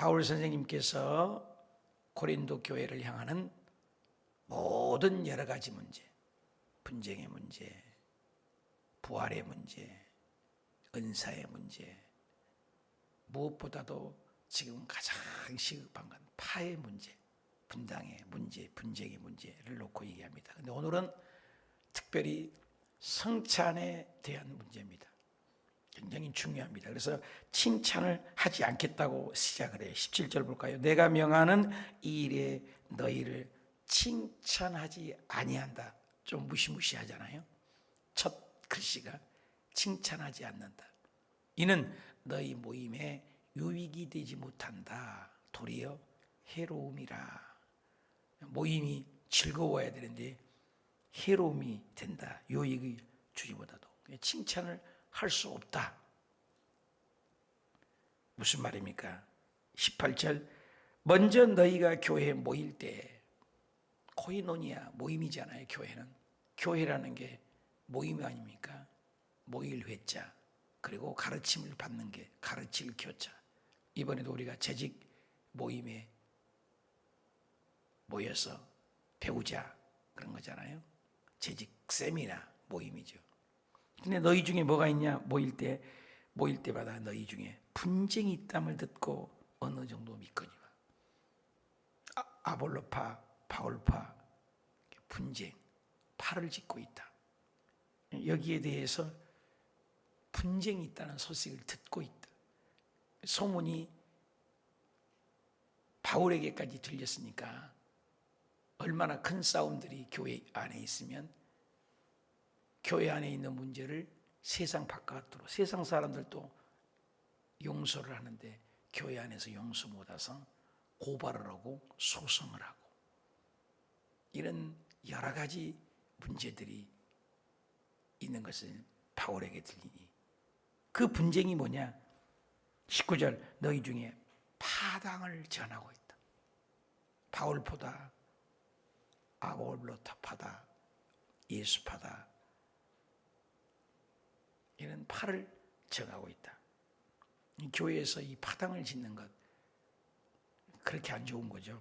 바울 선생님께서 고린도 교회를 향하는 모든 여러 가지 문제, 분쟁의 문제, 부활의 문제, 은사의 문제, 무엇보다도 지금 가장 시급한 건 파의 문제, 분당의 문제, 분쟁의 문제를 놓고 얘기합니다. 그런데 오늘은 특별히 성찬에 대한 문제입니다. 굉장히 중요합니다. 그래서 칭찬을 하지 않겠다고 시작을 해요. 17절 볼까요? 내가 명하는 이 일에 너희를 칭찬하지 아니한다. 좀 무시무시하잖아요. 첫 글씨가 칭찬하지 않는다. 이는 너희 모임에 유익이 되지 못한다. 도리어 해로움이라. 모임이 즐거워야 되는데 해로움이 된다. 유익을 주기보다도. 칭찬을 할 수 없다. 무슨 말입니까? 18절 먼저 너희가 교회에 모일 때, 코이노니아 모임이잖아요. 교회는 교회라는 게 모임 아닙니까? 모일 회자, 그리고 가르침을 받는 게 가르칠 교자. 이번에도 우리가 재직 모임에 모여서 배우자 그런 거잖아요. 재직 세미나 모임이죠. 근데 너희 중에 뭐가 있냐? 모일 때마다 너희 중에 분쟁이 있담을 듣고 어느 정도 믿거니와. 아볼로파, 바울파, 분쟁, 팔을 짓고 있다. 여기에 대해서 분쟁이 있다는 소식을 듣고 있다. 소문이 바울에게까지 들렸으니까 얼마나 큰 싸움들이 교회 안에 있으면 교회 안에 있는 문제를 세상 바깥으로, 세상 사람들도 용서를 하는데 교회 안에서 용서 못해서 고발을 하고 소송을 하고 이런 여러 가지 문제들이 있는 것을 바울에게 들리니 그 분쟁이 뭐냐? 19절 너희 중에 파당을 전하고 있다. 바울보다 아볼로타파다, 예수파다 이런 파를 정하고 있다. 교회에서 이 파당을 짓는 것 그렇게 안 좋은 거죠.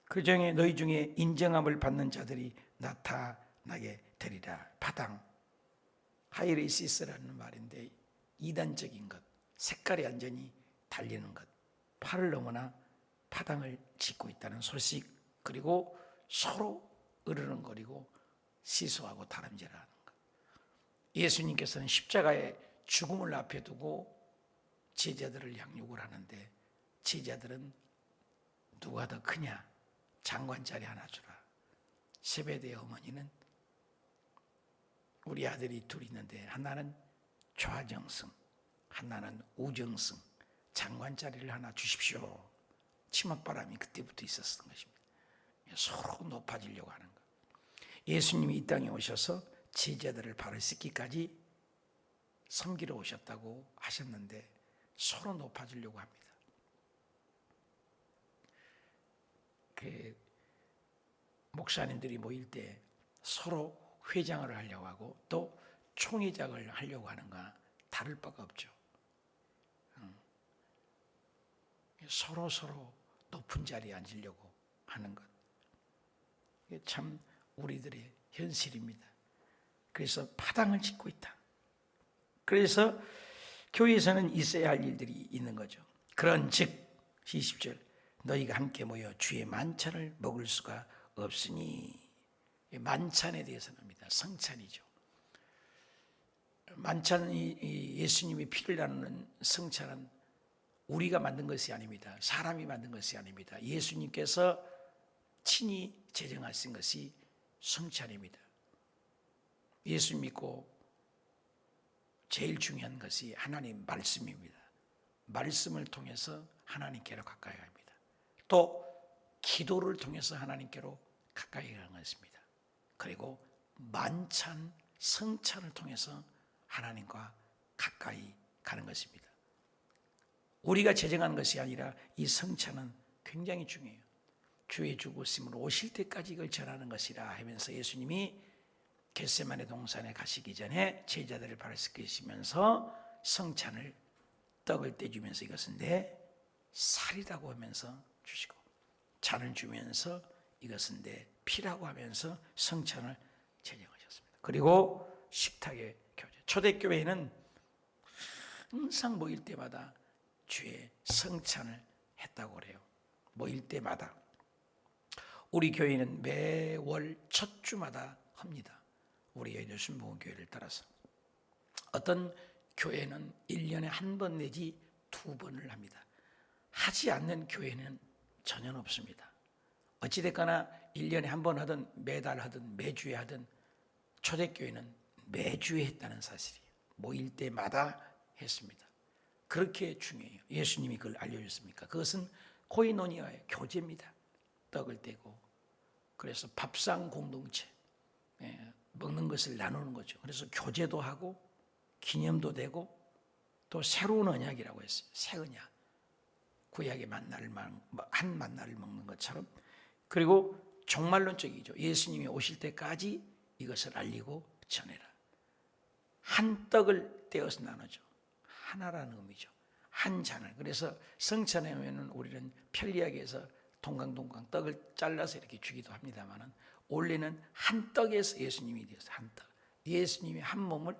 그 중에 너희 중에 인정함을 받는 자들이 나타나게 되리라. 파당, 하이레시스라는 말인데 이단적인 것, 색깔이 완전히 달리는 것, 팔을 넘어나 파당을 짓고 있다는 소식, 그리고 서로 으르렁거리고 시소하고 다름질하는 것. 예수님께서는 십자가의 죽음을 앞에 두고 제자들을 양육을 하는데 제자들은 누가 더 크냐? 장관자리 하나 주라. 세베대의 어머니는 우리 아들이 둘 있는데 하나는 좌정승, 하나는 우정승, 장관자리를 하나 주십시오. 치맛바람이 그때부터 있었던 것입니다. 서로 높아지려고 하는 것. 예수님이 이 땅에 오셔서 제자들을 발을 씻기까지 섬기러 오셨다고 하셨는데 서로 높아지려고 합니다. 그 목사님들이 모일 때 서로 회장을 하려고 하고 또 총회장을 하려고 하는 거 다를 바가 없죠. 서로 높은 자리에 앉으려고 하는 것. 이게 참 우리들의 현실입니다. 그래서 파당을 짓고 있다. 그래서 교회에서는 있어야 할 일들이 있는 거죠. 그런즉 20절 너희가 함께 모여 주의 만찬을 먹을 수가 없으니 만찬에 대해서는 합니다. 성찬이죠. 만찬이 예수님이 피를 나누는 성찬은 우리가 만든 것이 아닙니다. 사람이 만든 것이 아닙니다. 예수님께서 친히 제정하신 것이 성찬입니다. 예수 믿고 제일 중요한 것이 하나님 말씀입니다. 말씀을 통해서 하나님께로 가까이 합니다. 또 기도를 통해서 하나님께로 가까이 가는 것입니다. 그리고 만찬, 성찬을 통해서 하나님과 가까이 가는 것입니다. 우리가 제정하는 것이 아니라 이 성찬은 굉장히 중요해요. 주의 죽으심으로 오실 때까지 이걸 전하는 것이라 하면서 예수님이 겟세마네 동산에 가시기 전에 제자들을 발을 씻기시면서 성찬을 떡을 떼주면서 이것은 내 살이라고 하면서 주시고, 잔을 주면서 이것은 내 피라고 하면서 성찬을 제정하셨습니다. 그리고 식탁의 교제. 초대교회는 항상 모일 때마다 주의 성찬을 했다고 그래요. 모일 때마다. 우리 교회는 매월 첫 주마다 합니다. 우리 교회는 순복음교회를 따라서. 어떤 교회는 1년에 한 번 내지 2번을 합니다. 하지 않는 교회는 전혀 없습니다. 어찌됐거나 1년에 한 번 하든 매달 하든 매주에 하든 초대교회는 매주에 했다는 사실이에요. 모일 때마다 했습니다. 그렇게 중요해요. 예수님이 그걸 알려주셨습니까? 그것은 코이노니아의 교제입니다. 떡을 떼고, 그래서 밥상 공동체, 먹는 것을 나누는 거죠. 그래서 교제도 하고 기념도 되고 또 새로운 언약이라고 했어요. 새 언약. 구약의 한 만나를 먹는 것처럼. 그리고 종말론적이죠. 예수님이 오실 때까지 이것을 알리고 전해라. 한 떡을 떼어서 나누죠. 하나라는 의미죠. 한 잔을. 그래서 성찬에 오면 우리는 편리하게 해서 동강 떡을 잘라서 이렇게 주기도 합니다만은, 원래는 한 떡에서 예수님이 되어서 한 떡. 예수님이 한 몸을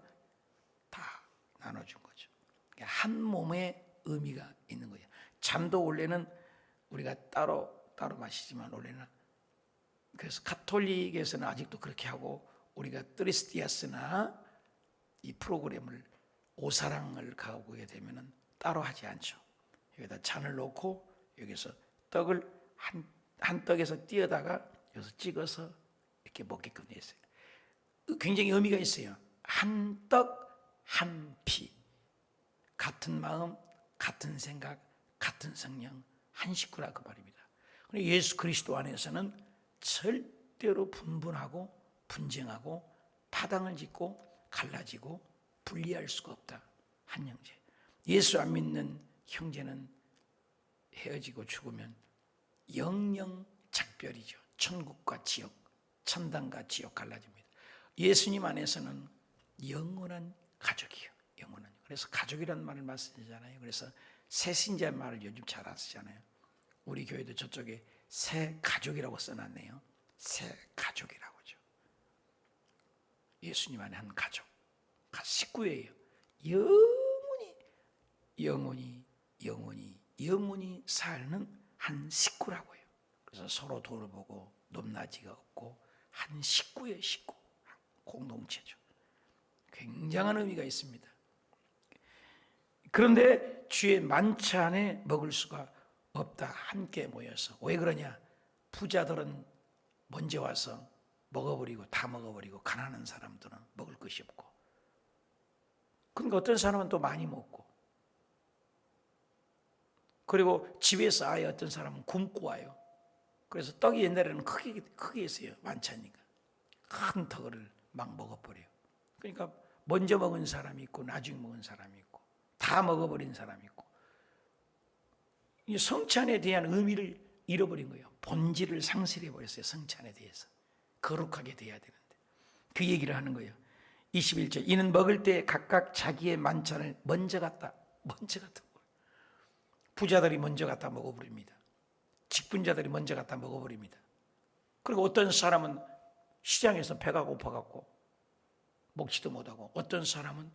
다 나눠준 거죠. 한 몸의 의미가 있는 거예요. 잔도 원래는 우리가 따로 마시지만, 원래는 그래서 가톨릭에서는 아직도 그렇게 하고, 우리가 트리스티아스나 이 프로그램을 오사랑을 가보게 되면은 따로 하지 않죠. 여기다 잔을 놓고 여기서 떡을 한 떡에서 띄어다가 여기서 찍어서 이렇게 먹게끔 되어 있어요. 굉장히 의미가 있어요. 한 떡, 한 피. 같은 마음, 같은 생각, 같은 성령, 한 식구라 그 말입니다. 예수 그리스도 안에서는 절대로 분분하고 분쟁하고 파당을 짓고 갈라지고 분리할 수가 없다. 한 형제. 예수 안 믿는 형제는 헤어지고 죽으면 영영 작별이죠. 천국과 지옥, 천당과 지옥 갈라집니다. 예수님 안에서는 영원한 가족이에요. 영원한. 그래서 가족이라는 말을 많이 쓰잖아요. 그래서 새신자 말을 요즘 잘 안 쓰잖아요. 우리 교회도 저쪽에 새 가족이라고 써놨네요. 새 가족이라고죠. 예수님 안에 한 가족, 식구예요. 영원히 사는 한 식구라고요. 그래서 서로 돌아보고 높낮이가 없고 한 식구예요. 식구, 공동체죠. 굉장한 의미가 있습니다. 그런데 주의 만찬에 먹을 수가 없다. 함께 모여서. 왜 그러냐? 부자들은 먼저 와서 먹어버리고 다 먹어버리고, 가난한 사람들은 먹을 것이 없고, 그러니까 어떤 사람은 또 많이 먹고, 그리고 집에서 아예 어떤 사람은 굶고 와요. 그래서 떡이 옛날에는 크게 했어요. 만찬이니까 큰 떡을 막 먹어버려요. 그러니까 먼저 먹은 사람이 있고 나중에 먹은 사람이 있고 다 먹어버린 사람이 있고, 이 성찬에 대한 의미를 잃어버린 거예요. 본질을 상실해버렸어요. 성찬에 대해서 거룩하게 돼야 되는데 그 얘기를 하는 거예요. 21절. 이는 먹을 때 각각 자기의 만찬을 먼저 갖다 부자들이 먼저 갖다 먹어버립니다. 직분자들이 먼저 갖다 먹어버립니다. 그리고 어떤 사람은 시장에서 배가 고파갖고 먹지도 못하고, 어떤 사람은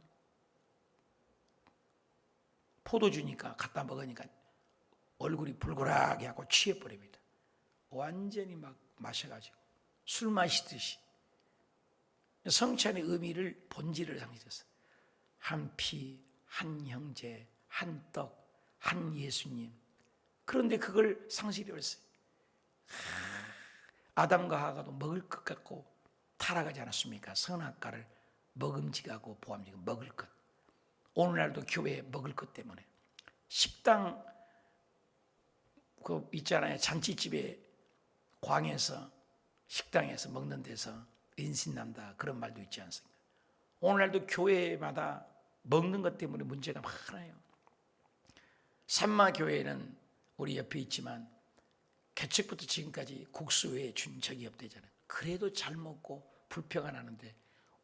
포도 주니까 갖다 먹으니까 얼굴이 불그락해 하고 취해버립니다. 완전히 막 마셔가지고 술 마시듯이. 성찬의 의미를, 본질을 상실했어요. 한 피, 한 형제, 한 떡, 한 예수님. 그런데 그걸 상실해버렸어요. 아담과 하와도 먹을 것 같고 타락하지 않았습니까? 선악과를 먹음직하고 보암직하고 먹을 것. 오늘날도 교회에 먹을 것 때문에 식당 그 있잖아요. 잔치집에 광에서 식당에서 먹는 데서 인신난다, 그런 말도 있지 않습니까? 오늘날도 교회마다 먹는 것 때문에 문제가 많아요. 산마교회는 우리 옆에 있지만 개척부터 지금까지 국수 외에 준 적이 없대잖아요. 그래도 잘 먹고 불평 안 하는데,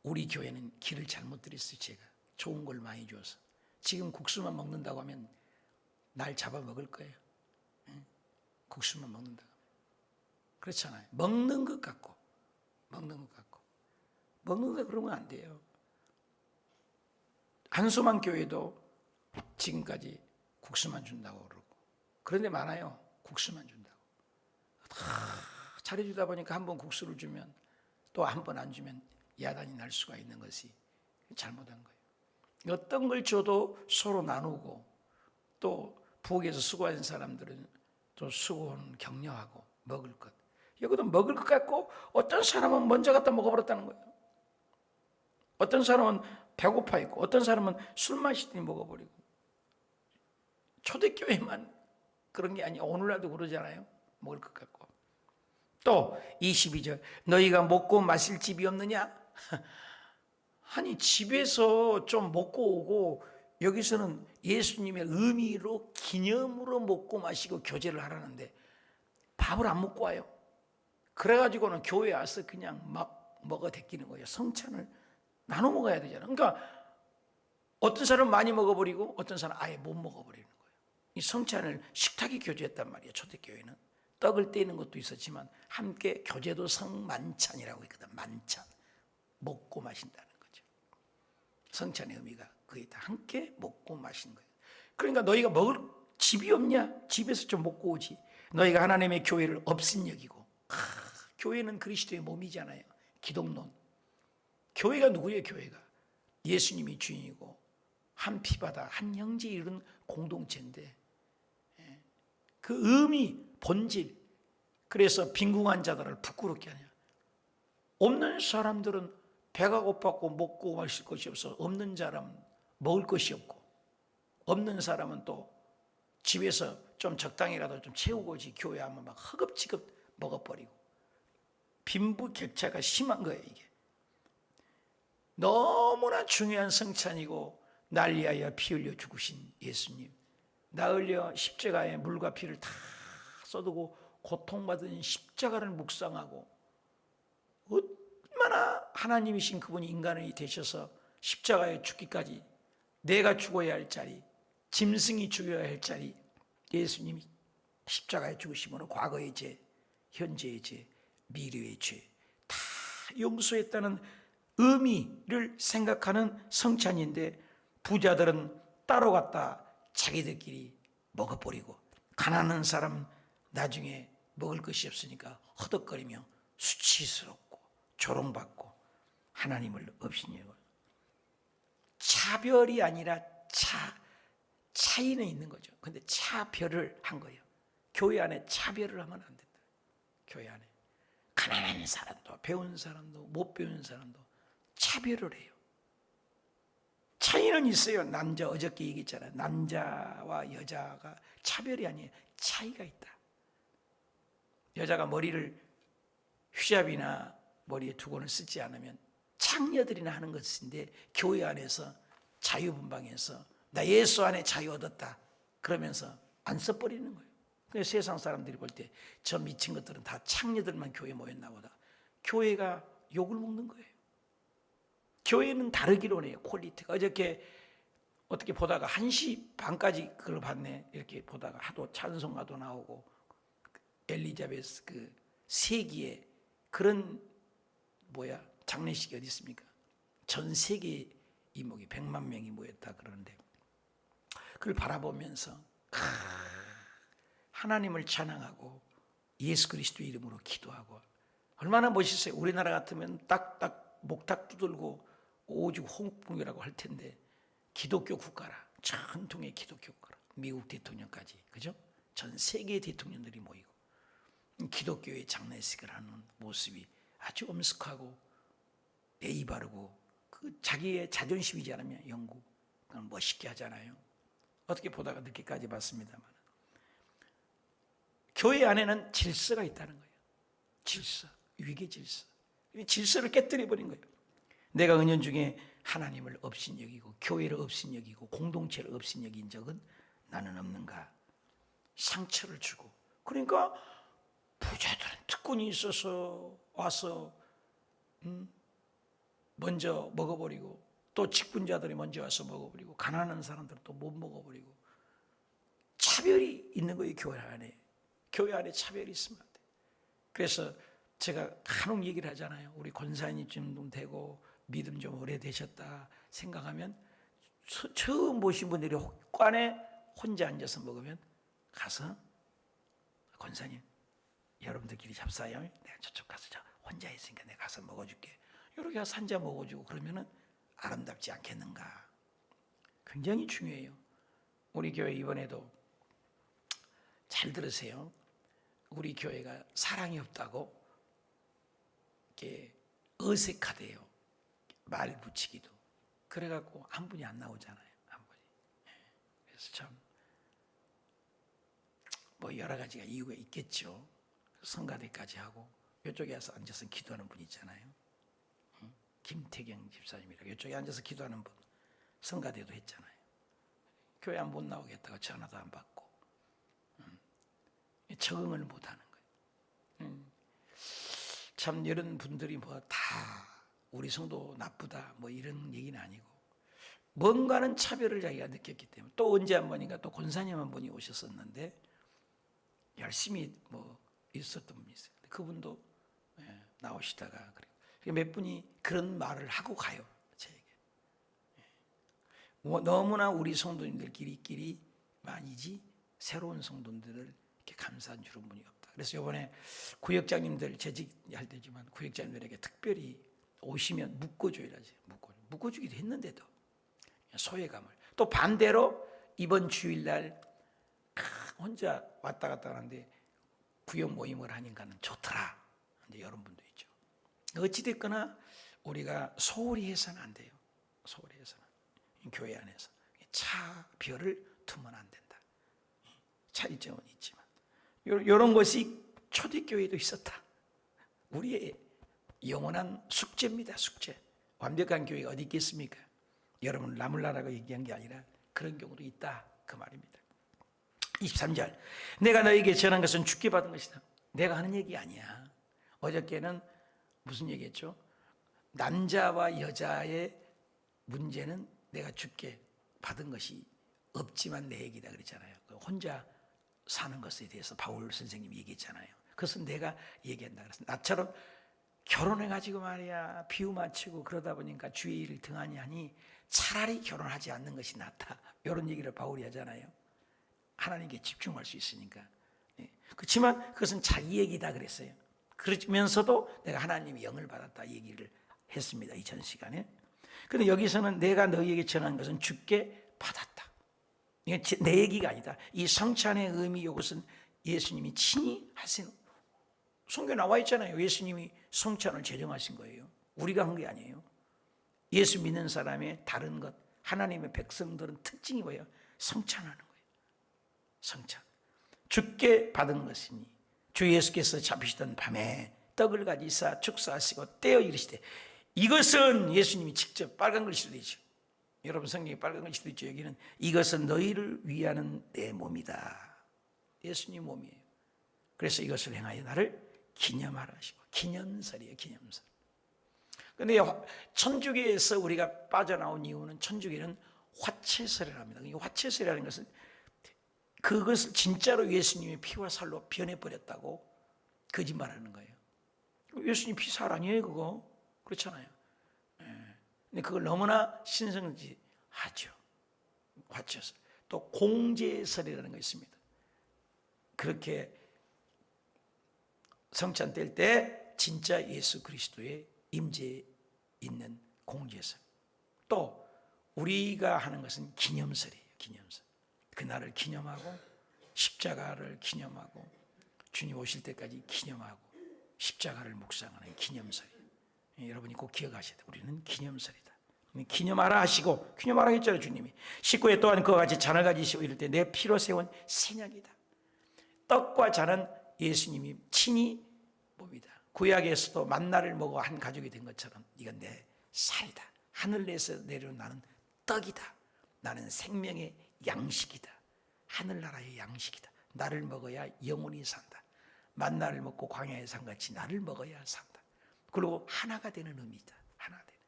우리 교회는 길을 잘못 들였어요. 제가 좋은 걸 많이 줘서 지금 국수만 먹는다고 하면 날 잡아먹을 거예요. 국수만 먹는다. 그렇잖아요. 먹는 것 같고 먹는 거 그러면 안 돼요. 한소만 교회도 지금까지 국수만 준다고 그러고 그런 데 많아요. 국수만 준다고. 다 잘해주다 보니까 한 번 국수를 주면 또 한 번 안 주면 야단이 날 수가 있는 것이 잘못한 거예요. 어떤 걸 줘도 서로 나누고 또 부엌에서 수고하는 사람들은 또 수고는 격려하고 먹을 것. 여기도 먹을 것 같고 어떤 사람은 먼저 갖다 먹어버렸다는 거예요. 어떤 사람은 배고파 있고 어떤 사람은 술 마시더니 먹어버리고. 초대교회만 그런 게 아니에요. 오늘날도 그러잖아요. 먹을 것 같고. 또 22절 너희가 먹고 마실 집이 없느냐? 아니 집에서 좀 먹고 오고 여기서는 예수님의 의미로 기념으로 먹고 마시고 교제를 하라는데 밥을 안 먹고 와요. 그래가지고는 교회에 와서 그냥 막 먹어 대끼는 거예요. 성찬을 나눠 먹어야 되잖아요. 그러니까 어떤 사람은 많이 먹어버리고 어떤 사람은 아예 못 먹어버리는 거예요. 이 성찬을 식탁에 교제했단 말이에요. 초대교회는 떡을 떼는 것도 있었지만 함께 교제도 성만찬이라고 있거든. 만찬 먹고 마신다는 거죠. 성찬의 의미가 그게 다 함께 먹고 마시는 거예요. 그러니까 너희가 먹을 집이 없냐? 집에서 좀 먹고 오지. 너희가 하나님의 교회를 업신 여기고 교회는 그리스도의 몸이잖아요. 기독론. 교회가 누구예요? 교회가 예수님이 주인이고 한 피바다 한 형제 이룬 공동체인데 그 의미 본질. 그래서 빈궁한 자들을 부끄럽게 하냐. 없는 사람들은 배가 고팠고 먹고 마실 것이 없어. 없는 사람은 먹을 것이 없고 없는 사람은 또 집에서 좀 적당히라도 좀 채우고 오지. 교회 하면 막 허겁지겁 먹어버리고 빈부격차가 심한 거예요. 이게 너무나 중요한 성찬이고 날 위하여 피 흘려 죽으신 예수님, 나 흘려 십자가에 물과 피를 다 쏟고 고통받은 십자가를 묵상하고 얼마나 하나님이신 그분이 인간이 되셔서 십자가에 죽기까지 내가 죽어야 할 자리, 짐승이 죽어야 할 자리 예수님이 십자가에 죽으심으로 과거의 죄, 현재의 죄, 미래의 죄 다 용서했다는 의미를 생각하는 성찬인데 부자들은 따로 갔다 자기들끼리 먹어버리고 가난한 사람은 나중에 먹을 것이 없으니까 허덕거리며 수치스럽고 조롱받고 하나님을 업신여기고 차별이 아니라 차이는 있는 거죠. 근데 차별을 한 거예요. 교회 안에 차별을 하면 안 된다. 교회 안에 가난한 사람도 배운 사람도 못 배운 사람도 차별을 해요. 차이는 있어요. 남자 어저께 얘기했잖아요. 남자와 여자가 차별이 아니에요. 차이가 있다. 여자가 머리를 휘잡이나 머리에 두건을 쓰지 않으면 창녀들이나 하는 것인데 교회 안에서 자유분방해서 나 예수 안에 자유 얻었다 그러면서 안 써버리는 거예요. 그래서 세상 사람들이 볼 때 저 미친 것들은 다 창녀들만 교회에 모였나 보다. 교회가 욕을 먹는 거예요. 교회는 다르기로 해요. 퀄리티가. 어저께 어떻게 보다가 1시 반까지 그걸 봤네. 이렇게 보다가 하도 찬송가도 나오고 엘리자베스 그 세기에 그런 장례식이 어디 있습니까? 전 세계 이목이 100만 명이 모였다 그러는데 그걸 바라보면서 하나님을 찬양하고 예수 그리스도 이름으로 기도하고 얼마나 멋있어요. 우리나라 같으면 딱딱 목탁 두들고 오죽 홍풍이라고 할 텐데 기독교 국가라. 전통의 기독교 국가라. 미국 대통령까지 그죠? 전 세계 대통령들이 모이고 기독교의 장례식을 하는 모습이 아주 엄숙하고 예의 바르고 그 자기의 자존심이지 않으면 영국 그건 멋있게 하잖아요. 어떻게 보다가 늦게까지 봤습니다만 교회 안에는 질서가 있다는 거예요. 질서, 위계 질서. 질서를 깨뜨려 버린 거예요. 내가 은연중에 하나님을 업신 여기고 교회를 업신 여기고 공동체를 업신 여긴 적은 나는 없는가. 상처를 주고 그러니까 부자들은 특권이 있어서 와서 먼저 먹어버리고 또 직분자들이 먼저 와서 먹어버리고 가난한 사람들은 또 못 먹어버리고 차별이 있는 거예요. 교회 안에 교회 안에 차별이 있으면 안 돼. 그래서 제가 간혹 얘기를 하잖아요. 우리 권사님 좀 되고 믿음 좀 오래되셨다 생각하면 처음 보신 분들이 혹관에 혼자 앉아서 먹으면 가서 권사님 여러분들끼리 잡사요. 내가 저쪽 가서 저 혼자 있으니까 내가 가서 먹어줄게. 이렇게 가서 한 잔 먹어주고 그러면은 아름답지 않겠는가. 굉장히 중요해요. 우리 교회 이번에도 잘 들으세요. 우리 교회가 사랑이 없다고 이렇게 어색하대요. 말 붙이기도. 그래갖고 한 분이 안 나오잖아요. 한 분이. 그래서 참 뭐 여러 가지가 이유가 있겠죠. 성가대까지 하고 이쪽에 와서 앉아서 기도하는 분 있잖아요. 김태경 집사님이라고 이쪽에 앉아서 기도하는 분 성가대도 했잖아요. 교회 안 못 나오겠다고 전화도 안 받고 적응을 못하는 거예요. 참 이런 분들이 뭐 다 우리 성도 나쁘다 뭐 이런 얘기는 아니고 뭔가는 차별을 자기가 느꼈기 때문에 또 언제 한 번인가 또 권사님 한 분이 오셨었는데 열심히 뭐 있었던 분이 있어요. 그분도 나오시다가 몇 분이 그런 말을 하고 가요. 저에게. 너무나 우리 성도님들끼리 많이지 새로운 성도들을 이렇게 감사한 주는 분이 없다. 그래서 이번에 구역장님들 재직할 때지만 구역장님들에게 특별히 오시면 묶어줘야지. 묶어주기도 했는데도 소외감을. 또 반대로 이번 주일날 혼자 왔다 갔다 하는데 구역 모임을 하니까는 좋더라. 이제 이런 분도 있죠. 어찌됐거나 우리가 소홀히 해서는 안 돼요. 소홀히 해서는. 교회 안에서. 차별을 두면 안 된다. 차이점은 있지만. 이런 것이 초대교회도 있었다. 우리의 영원한 숙제입니다. 숙제. 완벽한 교회가 어디 있겠습니까? 여러분 나물라라고 얘기한 게 아니라 그런 경우도 있다. 그 말입니다. 23절 내가 너에게 전한 것은 주께 받은 것이다. 내가 하는 얘기 아니야. 어저께는 무슨 얘기했죠? 남자와 여자의 문제는 내가 주께 받은 것이 없지만 내 얘기다 그랬잖아요. 혼자 사는 것에 대해서 바울 선생님이 얘기했잖아요. 그것은 내가 얘기한다 그래서 나처럼 결혼해가지고 말이야 비유 맞추고 그러다 보니까 주의 일을 등하니 하니 차라리 결혼하지 않는 것이 낫다. 이런 얘기를 바울이 하잖아요. 하나님께 집중할 수 있으니까. 그렇지만 그것은 자기 얘기다 그랬어요. 그러면서도 내가 하나님의 영을 받았다 얘기를 했습니다. 이전 시간에. 그런데 여기서는 내가 너희에게 전한 것은 주께 받았다. 이게 내 얘기가 아니다. 이 성찬의 의미 이것은 예수님이 친히 하신 성경에 나와 있잖아요. 예수님이 성찬을 제정하신 거예요. 우리가 한 게 아니에요. 예수 믿는 사람의 다른 것 하나님의 백성들은 특징이 뭐예요? 성찬하는 거예요. 성찬. 주께 받은 것이니 주 예수께서 잡히시던 밤에 떡을 가지사 축사하시고 떼어 이르시되 이것은 예수님이 직접 빨간 글씨로 되죠. 여러분 성경에 빨간 글씨도 있죠. 여기는 이것은 너희를 위하는 내 몸이다. 예수님 몸이에요. 그래서 이것을 행하여 나를 기념하라 하시고 기념설이에요. 기념설. 그런데 천주교에서 우리가 빠져나온 이유는 천주교는 화채설을 합니다. 화채설이라는 것은 그것을 진짜로 예수님의 피와 살로 변해버렸다고 거짓말하는 거예요. 예수님 피 살 아니에요 그거? 그렇잖아요. 근데 그걸 너무나 신성하죠. 화채설. 또 공제설이라는 거 있습니다. 그렇게 성찬 뗄 때 진짜 예수 그리스도의 임재 있는 공제설. 또 우리가 하는 것은 기념설이에요. 기념설. 그날을 기념하고 십자가를 기념하고 주님 오실 때까지 기념하고 십자가를 묵상하는 기념설이에요. 여러분이 꼭 기억하셔야 돼요. 우리는 기념설이다. 기념하라 하시고 기념하라 했잖아요. 주님이 19회 또한 그와 같이 잔을 가지시고 이럴 때 내 피로 세운 새약이다. 떡과 잔은 예수님이 친히 봅니다. 구약에서도 만나를 먹어 한 가족이 된 것처럼 이건 내 살이다. 하늘에서 내려온 나는 떡이다. 나는 생명의 양식이다. 하늘나라의 양식이다. 나를 먹어야 영원히 산다. 만나를 먹고 광야에 산 같이 나를 먹어야 산다. 그리고 하나가 되는 의미다. 하나 되는.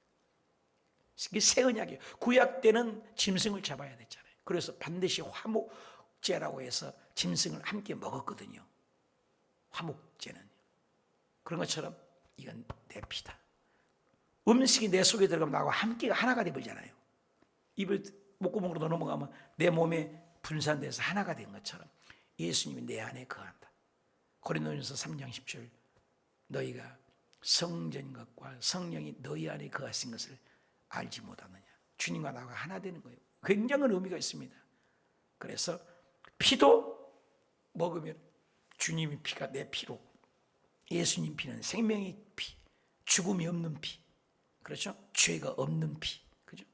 이게 새 언약이에요. 구약 때는 짐승을 잡아야 됐잖아요. 그래서 반드시 화목제라고 해서 짐승을 함께 먹었거든요. 화목제는. 그런 것처럼 이건 내 피다. 음식이 내 속에 들어가면 나하고 함께 하나가 되버리잖아요. 입을 목구멍으로 넘어가면 내 몸에 분산돼서 하나가 된 것처럼 예수님이 내 안에 거한다. 고린도전서 3장 10절 너희가 성전인 것과 성령이 너희 안에 거하신 것을 알지 못하느냐. 주님과 나와 하나 되는 거예요. 굉장한 의미가 있습니다. 그래서 피도 먹으면 주님의 피가 내 피로, 예수님 피는 생명의 피, 죽음이 없는 피, 그렇죠? 죄가 없는 피, 그죠?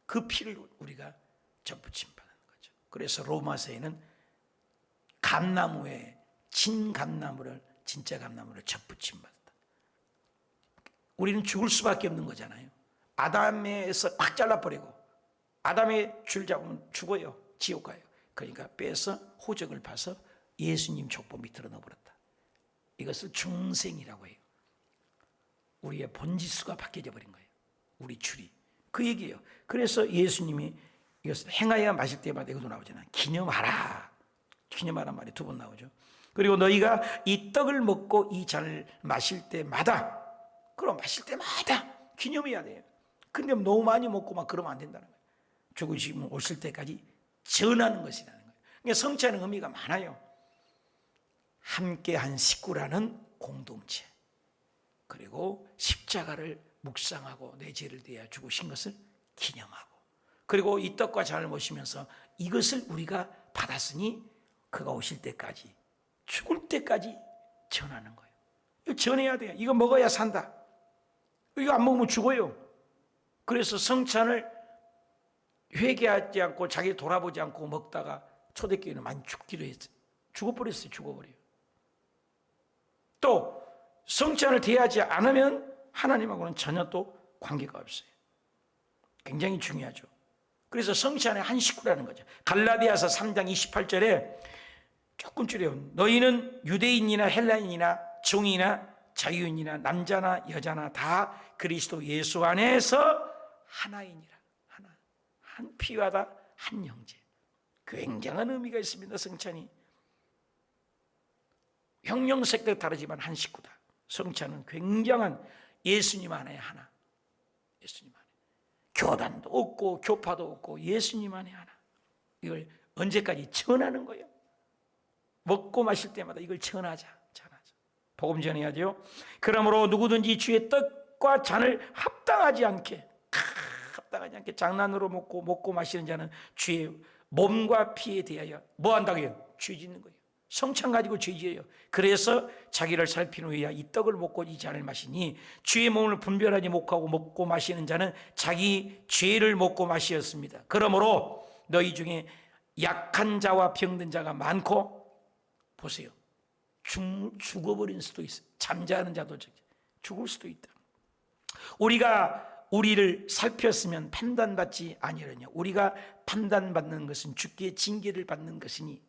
그 피를 우리가 접붙임 받는 거죠. 그래서 로마서에는 감나무에 진감나무를, 진짜 감나무를 접붙임 받았다. 우리는 죽을 수밖에 없는 거잖아요. 아담에서 확 잘라버리고 아담의 줄 잡으면 죽어요. 지옥 가요. 그러니까 빼서 호적을 봐서 예수님 족보 밑으로 넣어버렸다. 이것을 중생이라고 해요. 우리의 본지수가 바뀌어져 버린 거예요. 우리 줄이. 그 얘기예요. 그래서 예수님이 이것을 행하여 마실 때마다 이것도 나오잖아요. 기념하라. 기념하란 말이 2번 나오죠. 그리고 너희가 이 떡을 먹고 이 잔을 마실 때마다, 그럼 마실 때마다 기념해야 돼요. 근데 너무 많이 먹고 막 그러면 안 된다는 거예요. 죽으시면 오실 때까지 전하는 것이라는 거예요. 그러니까 성취하는 의미가 많아요. 함께 한 식구라는 공동체, 그리고 십자가를 묵상하고 내 죄를 대하여 죽으신 것을 기념하고, 그리고 이 떡과 잔을 모시면서 이것을 우리가 받았으니 그가 오실 때까지, 죽을 때까지 전하는 거예요. 이거 전해야 돼요. 이거 먹어야 산다. 이거 안 먹으면 죽어요. 그래서 성찬을 회개하지 않고 자기 돌아보지 않고 먹다가 초대교회는 많이 죽기도 했어요. 죽어버렸어요. 죽어버려요. 또 성찬을 대하지 않으면 하나님하고는 전혀 또 관계가 없어요. 굉장히 중요하죠. 그래서 성찬의 한 식구라는 거죠. 갈라디아서 3장 28절에 조금 줄여요. 너희는 유대인이나 헬라인이나 종이나 자유인이나 남자나 여자나 다 그리스도 예수 안에서 하나이니라. 하나. 한 피와다 한 형제. 굉장한 의미가 있습니다. 성찬이. 형형색색 다르지만 한 식구다. 성찬은 굉장한 예수님 안에 하나. 예수님 안에. 교단도 없고 교파도 없고 예수님 안에 하나. 이걸 언제까지 전하는 거예요? 먹고 마실 때마다 이걸 전하자. 복음 전해야죠. 그러므로 누구든지 주의 떡과 잔을 합당하지 않게 장난으로 먹고 마시는 자는 주의 몸과 피에 대하여 뭐 한다고 해요? 죄 짓는 거예요. 성찬 가지고 죄 지어요. 그래서 자기를 살피는 후에 이 떡을 먹고 이 잔을 마시니 주의 몸을 분별하지 못하고 먹고 마시는 자는 자기 죄를 먹고 마시었습니다. 그러므로 너희 중에 약한 자와 병든 자가 많고, 보세요. 죽어버린 수도 있어요. 잠자는 자도 죽을 수도 있다. 우리가 우리를 살폈으면 판단받지 아니하느냐. 우리가 판단받는 것은 주께 징계를 받는 것이니,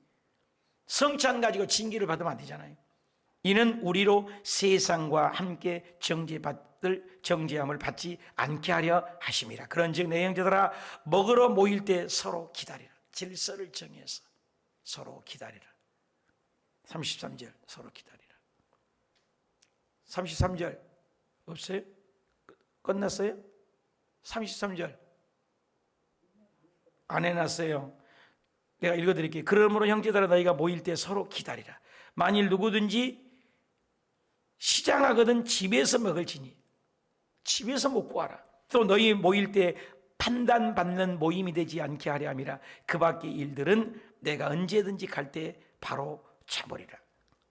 성찬 가지고 징계를 받으면 안 되잖아요. 이는 우리로 세상과 함께 정죄함을 받지 않게 하려 하심이라. 그런즉 내 형제들아, 먹으러 모일 때 서로 기다리라. 질서를 정해서 서로 기다리라. 33절 서로 기다리라. 33절 없어요? 끝났어요? 33절 안 해놨어요. 내가 읽어드릴게요. 그러므로 형제들아 너희가 모일 때 서로 기다리라. 만일 누구든지 시장하거든 집에서 먹을지니 집에서 먹고 와라. 또 너희 모일 때 판단받는 모임이 되지 않게 하려 함이라. 그 밖의 일들은 내가 언제든지 갈 때 바로 차버리라.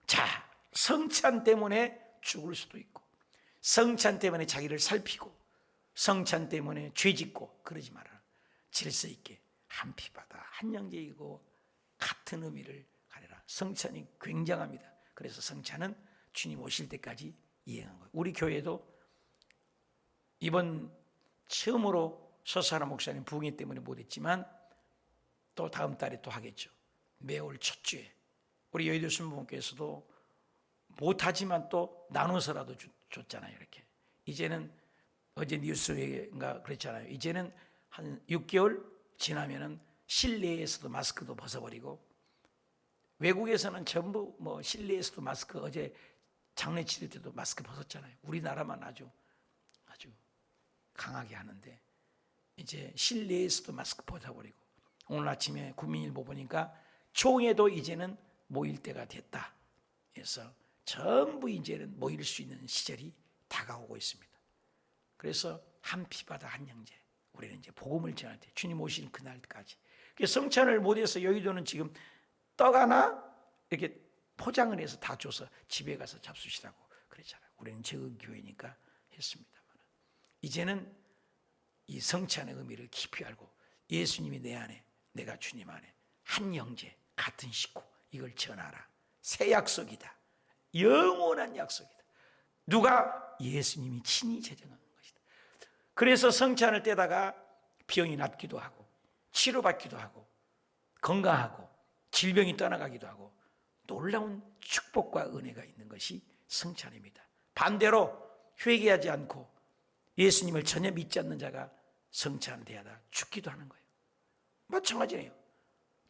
자, 성찬 때문에 죽을 수도 있고, 성찬 때문에 자기를 살피고, 성찬 때문에 죄짓고 그러지 마라. 질서 있게 한 피바다 한 형제이고 같은 의미를 가려라. 성찬이 굉장합니다. 그래서 성찬은 주님 오실 때까지 이행한 거예요. 우리 교회도 이번 처음으로 서사라 목사님 부흥회 때문에 못했지만 또 다음 달에 또 하겠죠. 매월 첫 주에 우리 여의도 순복음교회에서도 못하지만 또 나눠서라도 줬잖아요. 이렇게 이제는 어제 뉴스인가 그랬잖아요. 이제는 한 6개월 지나면은 실내에서도 마스크도 벗어버리고 외국에서는 전부 뭐 실내에서도 마스크, 어제 장례 치를 때도 마스크 벗었잖아요. 우리나라만 아주 강하게 하는데 이제 실내에서도 마스크 벗어버리고, 오늘 아침에 국민일보 보니까 총회도 이제는 모일 때가 됐다. 그래서 전부 이제는 모일 수 있는 시절이 다가오고 있습니다. 그래서 한 피바다 한 형제, 우리는 이제 복음을 전할 때 주님 오시는 그날까지. 성찬을 못해서 여의도는 지금 떡 하나 이렇게 포장을 해서 다 줘서 집에 가서 잡수시라고 그랬잖아요. 우리는 제국교회니까 했습니다만, 이제는 이 성찬의 의미를 깊이 알고 예수님이 내 안에, 내가 주님 안에 한 형제, 같은 식구, 이걸 전하라. 새 약속이다. 영원한 약속이다. 누가? 예수님이 친히 제정한 것이다. 그래서 성찬을 떼다가 병이 낫기도 하고, 치료받기도 하고, 건강하고, 질병이 떠나가기도 하고, 놀라운 축복과 은혜가 있는 것이 성찬입니다. 반대로 회개하지 않고 예수님을 전혀 믿지 않는 자가 성찬을 대하다 죽기도 하는 거예요. 마찬가지예요.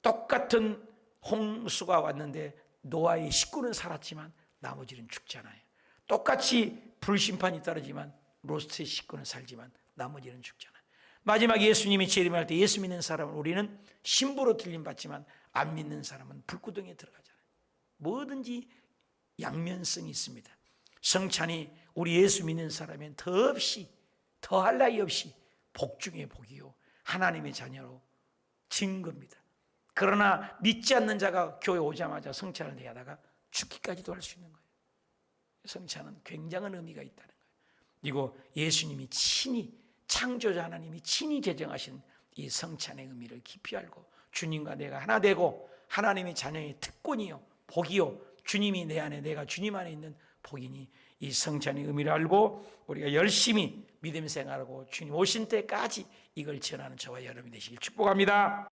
똑같은 홍수가 왔는데 노아의 식구는 살았지만 나머지는 죽잖아요. 똑같이 불심판이 떨어지만 롯의 식구는 살지만 나머지는 죽잖아요. 마지막 예수님이 재림할 때 예수 믿는 사람은 우리는 신부로 들림받지만 안 믿는 사람은 불구덩이에 들어가잖아요. 뭐든지 양면성이 있습니다. 성찬이 우리 예수 믿는 사람은 더없이, 더할 나위 없이 복 중에 복이요 하나님의 자녀로 증거입니다. 그러나 믿지 않는 자가 교회 오자마자 성찬을 대하다가 죽기까지도 할 수 있는 거예요. 성찬은 굉장한 의미가 있다는 거예요. 그리고 예수님이 친히, 창조자 하나님이 친히 제정하신 이 성찬의 의미를 깊이 알고 주님과 내가 하나 되고 하나님의 자녀의 특권이요 복이요, 주님이 내 안에, 내가 주님 안에 있는 복이니, 이 성찬의 의미를 알고 우리가 열심히 믿음 생활하고 주님 오신 때까지 이걸 전하는 저와 여러분이 되시길 축복합니다.